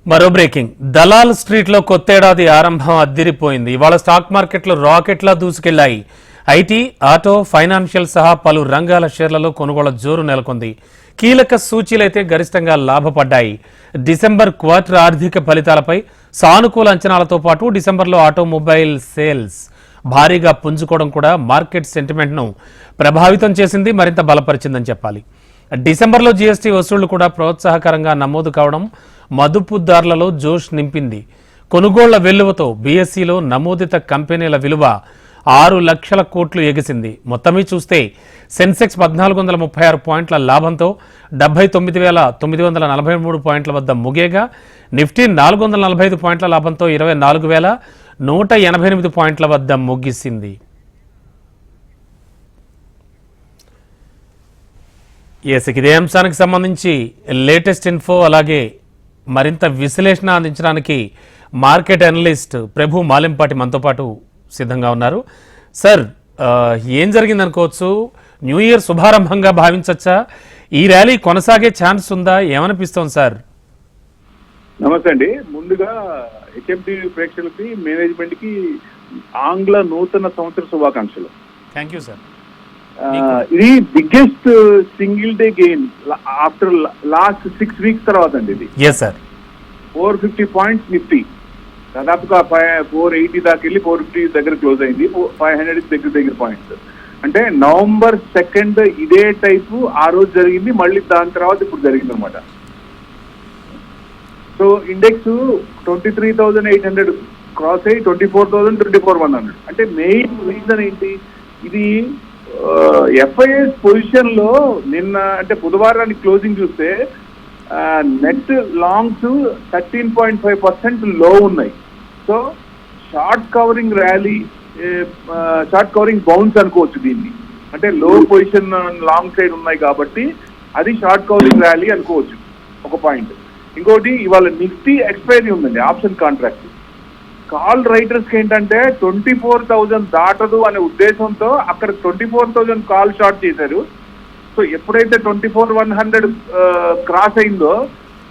మరో breaking Dalal street లో కొత్తేడాది ఆరంభం అద్దిరిపోయింది. ఇవాళ స్టాక్ మార్కెట్లు రాకెట్లా దూసుకెళ్లాయి. ఐటీ, ఆటో, ఫైనాన్షియల్ సహా పలు రంగాల షేర్లలో కొనుగోళ్ల జోరు నెలకొంది. కీలక సూచీలైతే గరిష్టంగా లాభపడ్డాయి. డిసెంబర్ క్వార్టర్ ఆర్థిక ఫలితాలపై సానుకూల అంచనాలతో పాటు డిసెంబర్లో ఆటోమొబైల్ సేల్స్ భారీగా పుంజుకోవడం కూడా మార్కెట్ సెంటిమెంట్ ను ప్రభావితం చేసింది, మరింత బలపరిచిందని చెప్పాలి. డిసెంబర్లో జీఎస్టీ వసూళ్లు కూడా ప్రోత్సాహకరంగా నమోదు కావడం మదుపుదారులలో జోష్ నింపింది. కొనుగోళ్ల వెల్లువతో బీఎస్సీలో నమోదిత కంపెనీల విలువ 6 లక్షల కోట్లు ఎగిసింది. మొత్తమీ చూస్తే సెన్సెక్స్ 1436 పాయింట్ల లాభంతో 79,943 పాయింట్ల వద్ద ముగేగా, నిఫ్టీ 445 పాయింట్ల లాభంతో 24,188 పాయింట్ల వద్ద ముగిసింది. ఇదే అంశానికి సంబంధించి లేటెస్ట్ ఇన్ఫో అలాగే మరింత విశ్లేషణ అందించడానికి మార్కెట్ అనలిస్ట్ ప్రభు మాలెంపాటి మనతో పాటు సిద్ధంగా ఉన్నారు. సార్, ఏం జరిగింది అనుకోవచ్చు? న్యూ ఇయర్ శుభారంభంగా భావించవచ్చా? ఈ ర్యాలీ కొనసాగే ఛాన్స్ ఉందా? ఏమనిపిస్తోంది సార్? నమస్తే అండి. ముందుగా హెచ్ఎండి ప్రేక్షకులకి, మేనేజ్మెంట్ కి ఆంగ్ల నూతన సంవత్సర శుభాకాంక్షలు. Thank you sir. ఇది biggest single day gain after last 6 weeks తర్వాత అండి ఇది. Yes sir. 450 పాయింట్స్ నిఫ్టీ దాదాపుగా 480 దాకా వెళ్ళి 450 దగ్గర క్లోజ్ అయింది. 500 దగ్గర పాయింట్స్. అంటే నవంబర్ 2 ఇదే టైపు ఆ రోజు జరిగింది, మళ్ళీ దాని తర్వాత ఇప్పుడు జరిగింది అనమాట. సో ఇండెక్స్ 23,800 క్రాస్ అయ్యి 24,100. అంటే మెయిన్ రీజన్ ఏంటి? ఇది ఎఫ్ఐఎస్ పొజిషన్ లో నిన్న అంటే బుధవారానికి క్లోజింగ్ చూస్తే నెట్ లాంగ్స్ 13.5% లో ఉన్నాయి. So short covering rally, short covering bounce అనుకోవచ్చు దీన్ని. అంటే లో పొజిషన్ లాంగ్ సైడ్ ఉన్నాయి కాబట్టి అది షార్ట్ కవరింగ్ ర్యాలీ అనుకోవచ్చు, ఒక పాయింట్. ఇంకోటి, ఇవాళ నిఫ్టీ ఎక్స్పైరీ ఉందండి ఆప్షన్ కాంట్రాక్ట్. కాల్ రైటర్స్కి ఏంటంటే 24,000 దాటదు అనే ఉద్దేశంతో అక్కడ 24,000 కాల్ షార్ట్ చేశారు. సో ఎప్పుడైతే 24,100 క్రాస్ అయిందో,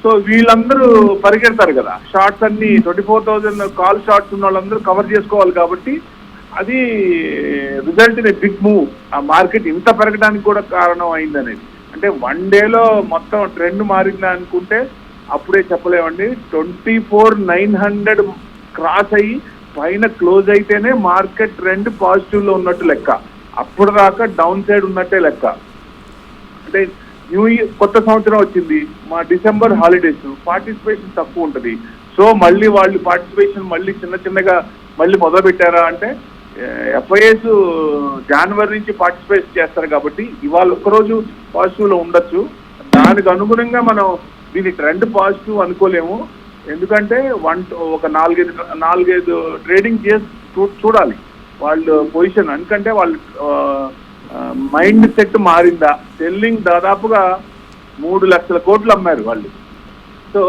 సో వీళ్ళందరూ పరిగెడతారు కదా, షార్ట్స్ అన్ని 24,000 కాల్ షార్ట్స్ ఉన్న వాళ్ళందరూ కవర్ చేసుకోవాలి కాబట్టి అది result in a big move. ఆ మార్కెట్ ఇంత పెరగడానికి కూడా కారణం అయింది అనేది. అంటే 1 డేలో మొత్తం ట్రెండ్ మారిందా అనుకుంటే అప్పుడే చెప్పలేమండి. 24,900 క్రాస్ అయ్యి పైన క్లోజ్ అయితేనే మార్కెట్ ట్రెండ్ పాజిటివ్ లో ఉన్నట్టు లెక్క. అప్పుడు దాకా డౌన్ సైడ్ ఉన్నట్టే లెక్క. అంటే న్యూ ఇయర్, కొత్త సంవత్సరం వచ్చింది, మా డిసెంబర్ హాలిడేస్, పార్టిసిపేషన్ తక్కువ ఉంటుంది. సో మళ్ళీ వాళ్ళు పార్టిసిపేషన్ మళ్ళీ చిన్నగా మళ్ళీ మొదలు పెట్టారా అంటే ఎఫ్ఐఎస్ జనవరి నుంచి పార్టిసిపేట్ చేస్తారు కాబట్టి ఇవాళ ఒక్కరోజు పాజిటివ్ లో ఉండొచ్చు. దానికి అనుగుణంగా మనం దీని ట్రెండ్ పాజిటివ్ అనుకోలేము. ఎందుకంటే ఒక 4-5 ట్రేడింగ్ చేసి చూడాలి వాళ్ళు పొజిషన్. ఎందుకంటే వాళ్ళు మైండ్ సెట్ మారిందా. సెల్లింగ్ దాదాపుగా 3 లక్షల కోట్లు అమ్మారు వాళ్ళు. సో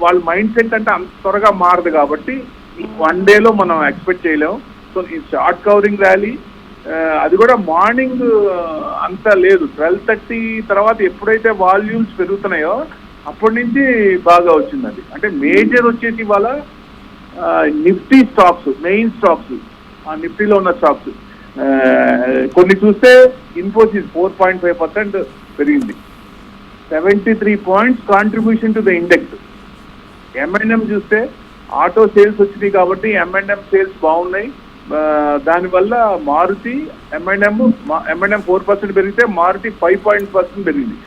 వాళ్ళ మైండ్ సెట్ అంటే అంత త్వరగా మారదు కాబట్టి 1 డేలో మనం ఎక్స్పెక్ట్ చేయలేము. సో ఈ షార్ట్ కవరింగ్ ర్యాలీ అది కూడా మార్నింగ్ అంత లేదు. 12:30 తర్వాత ఎప్పుడైతే వాల్యూమ్స్ పెరుగుతున్నాయో అప్పటి నుంచి బాగా వచ్చిందండి. అంటే మేజర్ వచ్చేసి ఇవాళ నిఫ్టీ స్టాక్స్, మెయిన్ స్టాక్స్, ఆ నిఫ్టీలో ఉన్న స్టాక్స్ కొన్ని చూస్తే ఇన్ఫోసిస్ 4.5% పెరిగింది, 73 points contribution to the index. M&M చూస్తే ఆటో సేల్స్ వచ్చినాయి కాబట్టి M&M సేల్స్ బాగున్నాయి. దానివల్ల మారుతి M&M 4% పెరిగితే మారుతి 5% పెరిగింది.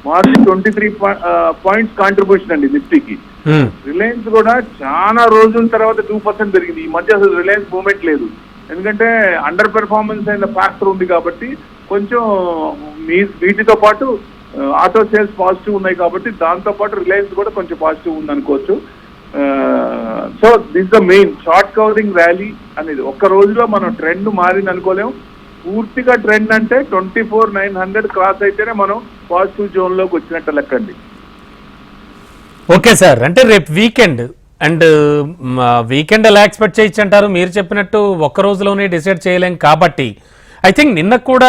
మారుతి 23 పాయింట్స్ కాంట్రిబ్యూషన్ అండి నిఫ్టీకి. రిలయన్స్ కూడా చాలా రోజుల తర్వాత 2% పెరిగింది. ఈ మధ్య అసలు రిలయన్స్ మూవ్మెంట్ లేదు, ఎందుకంటే అండర్ పెర్ఫార్మెన్స్ అయిన ఫ్యాక్టర్ ఉంది కాబట్టి. కొంచెం వీటితో పాటు ఆటో సేల్స్ పాజిటివ్ ఉన్నాయి కాబట్టి దాంతో పాటు రిలయన్స్ కూడా కొంచెం పాజిటివ్ ఉంది అనుకోవచ్చు. So this the main short covering rally అనేది. ఒక్క రోజులో మనం ట్రెండ్ మారింది అనుకోలేము. పూర్తిగా ట్రెండ్ అంటే 24,900 క్రాస్ అయితేనే మనం పాజిటివ్ జోన్ లోకి వచ్చినట్టు లెక్కండి. ఓకే సార్, అంటే రేపు వీకెండ్ అండ్ వీకెండ్ ఎలా ఎక్స్పెక్ట్ చేయొచ్చు అంటారు? మీరు చెప్పినట్టు ఒక్క రోజులోనే డిసైడ్ చేయలేం కాబట్టి ఐ థింక్ నిన్న కూడా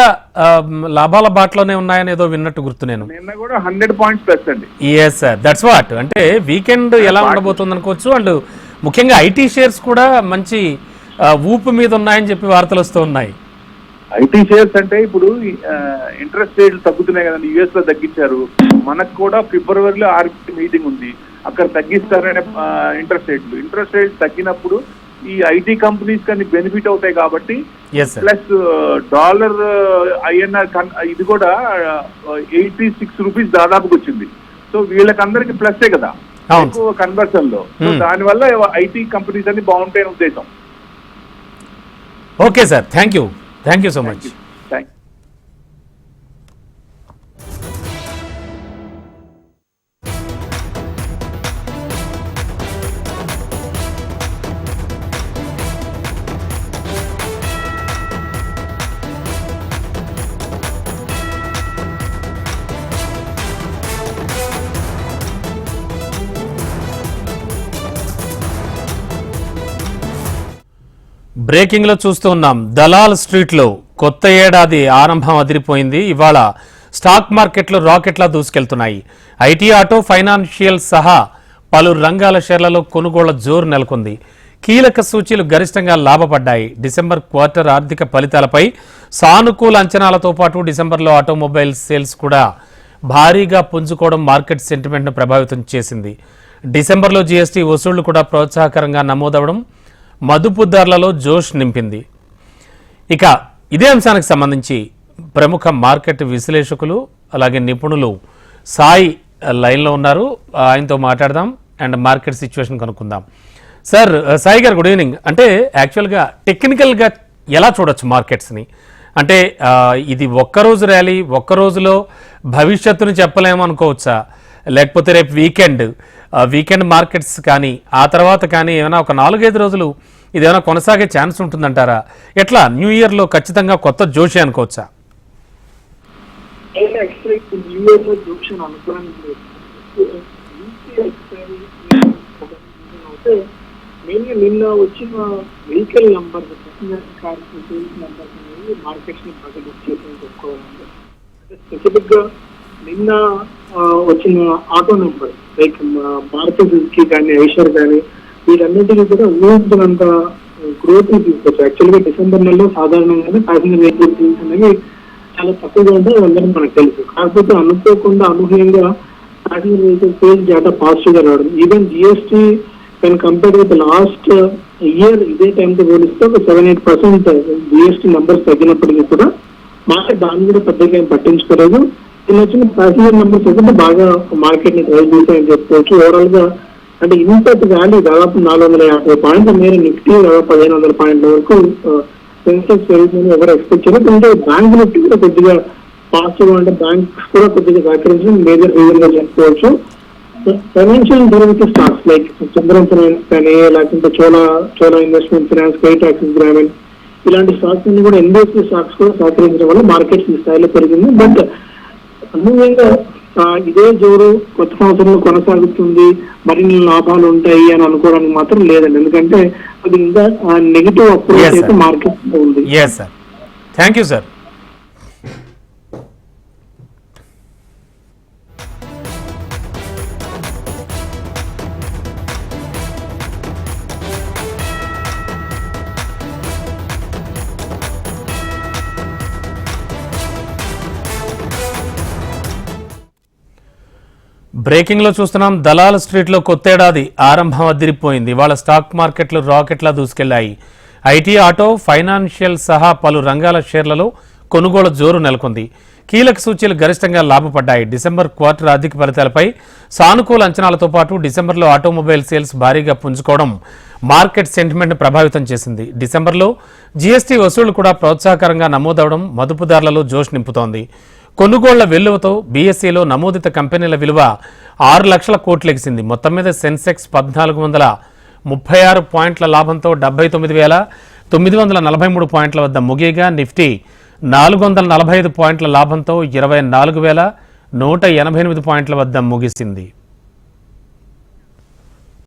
లాభాల బాటలోనే ఉన్నాయని ఏదో విన్నట్టు గుర్తు నేను. నిన్న కూడా 100 పాయింట్స్ ప్లస్ అండి. Yes sir, that's what. అంటే వీకెండ్ ఎలా ఉండబోతుంది అనుకోవచ్చు. అండ్ ముఖ్యంగా ఐటీ షేర్స్ కూడా మంచి ఊపు మీద ఉన్నాయని చెప్పి వార్తలు వస్తూ ఉన్నాయి. ఐటీ షేర్స్ అంటే ఇప్పుడు ఇంట్రెస్ట్ రేట్లు తగ్గుతున్నాయి కదండి, యుఎస్ లో తగ్గించారు. మనకు కూడా ఫిబ్రవరిలో ఆర్బీఐ మీటింగ్ ఉంది, అక్కడ తగ్గిస్తారనే ఇంట్రెస్ట్ రేట్లు తగ్గినప్పుడు ఈ ఐటీ కంపెనీస్ కానీ బెనిఫిట్ అవుతాయి కాబట్టి, ప్లస్ డాలర్ ఐఎన్ఆర్ ఇది కూడా 86 రూపీస్ దాదాపుకి వచ్చింది. సో వీళ్ళకందరికి ప్లస్ే కదా ఎక్కువ కన్వర్షన్ లో. సో దానివల్ల ఐటీ కంపెనీస్ అన్ని బాగుంటాయని ఉద్దేశం. Okay sir, thank you so much. Breaking లో చూస్తూ ఉన్నాం. దలాల్ స్ట్రీట్ లో కొత్త ఏడాది ఆరంభం అదిరిపోయింది. ఇవాళ స్టాక్ మార్కెట్లు రాకెట్లా దూసుకెళ్తున్నాయి. ఐటీ, ఆటో, ఫైనాన్షియల్ సహా పలు రంగాల షేర్లలో కొనుగోళ్ల జోరు నెలకొంది. కీలక సూచీలు గరిష్టంగా లాభపడ్డాయి. డిసెంబర్ క్వార్టర్ ఆర్థిక ఫలితాలపై సానుకూల అంచనాలతో పాటు డిసెంబర్లో ఆటోమొబైల్ సేల్స్ కూడా భారీగా పుంజుకోవడం మార్కెట్ సెంటిమెంట్ను ప్రభావితం చేసింది. డిసెంబర్లో జీఎస్టీ వసూళ్లు కూడా ప్రోత్సాహకరంగా నమోదవడం మదుపుదారులలో జోష్ నింపింది. ఇక ఇదే అంశానికి సంబంధించి ప్రముఖ మార్కెట్ విశ్లేషకులు అలాగే నిపుణులు సాయి లైన్లో ఉన్నారు. ఆయనతో మాట్లాడదాం అండ్ మార్కెట్ సిచ్యువేషన్ కనుక్కుందాం. సార్, సాయి గారు గుడ్ ఈవినింగ్. అంటే యాక్చువల్గా టెక్నికల్గా ఎలా చూడొచ్చు మార్కెట్స్ని? అంటే ఇది ఒక్కరోజు ర్యాలీ, ఒక్క రోజులో భవిష్యత్తుని చెప్పలేము అనుకోవచ్చా? లేకపోతే రేపు వీకెండ్ మార్కెట్స్ కానీ ఆ తర్వాత కానీ ఏమైనా ఒక 4-5 రోజులు ఇదేమైనా కొనసాగే ఛాన్స్ ఉంటుందంటారా? ఎట్లా న్యూ ఇయర్లో ఖచ్చితంగా కొత్త జోషి అనుకోవచ్చా? నిన్న వచ్చిన వెహికల్ నంబర్ మార్కెట్స్ ని బాగా లిఫ్ట్ చేసి చెప్పుకోవాలంటే, స్పెసిఫిక్ గా నిన్న వచ్చిన ఆటో నెంబర్ లైక్ భారత సుజుకి కానీ ఐషర్ కానీ వీటన్నిటికీ కూడా ఊహించినంత గ్రోత్ తీసుకొచ్చు. యాక్చువల్ గా డిసెంబర్ నెలలో సాధారణంగానే ప్యాసింజర్ వెహికల్ సేల్స్ అనేవి చాలా తక్కువగా ఉంటాయి, అందరం మనకు తెలుసు. కాకపోతే అనుకోకుండా అనూహ్యంగా passenger vehicle sales data positive గా రావడం, even GST can compare with last year ఇదే టైంతో పోలిస్తే ఒక 7-8% జిఎస్టీ నంబర్స్ తగ్గినప్పటికీ కూడా మార్కెట్ దాన్ని కూడా పెద్దగా ఏం పట్టించుకోలేదు. చిన్న చిన్న ప్యాసింజర్ నెంబర్స్ అయితే బాగా మార్కెట్ ని డ్రైవ్ చేశాయని చెప్పుకోవచ్చు. ఓవరాల్ గా అంటే ఇంతటి వాల్యూ దాదాపు 450 పాయింట్ల మేర, నిఫ్టీ దాదాపు 1500 పాయింట్ల వరకు సెన్సెక్స్ పెరుగుతుందని ఎవరు ఎక్స్పెక్ట్ చేయలేదు. అంటే బ్యాంక్ నిఫ్టీ కూడా కొద్దిగా పాజిటివ్, అంటే బ్యాంక్స్ కూడా కొద్దిగా సహకరించడం మేజర్ రీజన్ గా చెప్పుకోవచ్చు. Financial derivative stocks like Chandram finance కానీ, లేకుంటే Chola investment finance, kite axis Grameen ఇలాంటి స్టాక్స్ అన్ని కూడా ఎన్బిఎఫ్సి స్టాక్స్ కూడా సహకరించడం వల్ల మార్కెట్స్ ఈ స్థాయిలో పెరిగింది. బట్ అనూహ్యంగా ఇదే జోరు కొత్త సంవత్సరంలో కొనసాగుతుంది, మరిన్ని లాభాలు ఉంటాయి అని అనుకోవడానికి మాత్రం లేదండి. ఎందుకంటే అది ఇంకా నెగిటివ్ అప్రోచ్ అయితే మార్కెట్ ఉంది. Thank you sir. బ్రేకింగ్ లో చూస్తున్నాం. దలాల్ స్ట్రీట్ లో కొత్తేడాది ఆరంభం అదిరిపోయింది. ఇవాళ స్టాక్ మార్కెట్లు రాకెట్లా దూసుకెళ్లాయి. ఐటీ, ఆటో, ఫైనాన్షియల్ సహా పలు రంగాల షేర్లలో కొనుగోలు జోరు నెలకొంది. కీలక సూచీలు గరిష్టంగా లాభపడ్డాయి. డిసెంబర్ క్వార్టర్ ఆర్థిక ఫలితాలపై సానుకూల అంచనాలతో పాటు డిసెంబర్లో ఆటోమొబైల్ సేల్స్ భారీగా పుంజుకోవడం మార్కెట్ సెంటిమెంట్ ప్రభావితం చేసింది. డిసెంబర్లో జీఎస్టీ వసూళ్లు కూడా ప్రోత్సాహకరంగా నమోదవడం మదుపుదారులలో జోష్ నింపుతోంది. కొనుగోళ్ల వెల్లువతో బీఎస్ఈలో నమోదిత కంపెనీల విలువ 6 లక్షల కోట్లు ఎగిసింది. మొత్తం మీద సెన్సెక్స్ 1436 పాయింట్ల లాభంతో 79,943 పాయింట్ల వద్ద ముగియగా, నిఫ్టీ 445 పాయింట్ల లాభంతో 24,188 పాయింట్ల వద్ద ముగిసింది.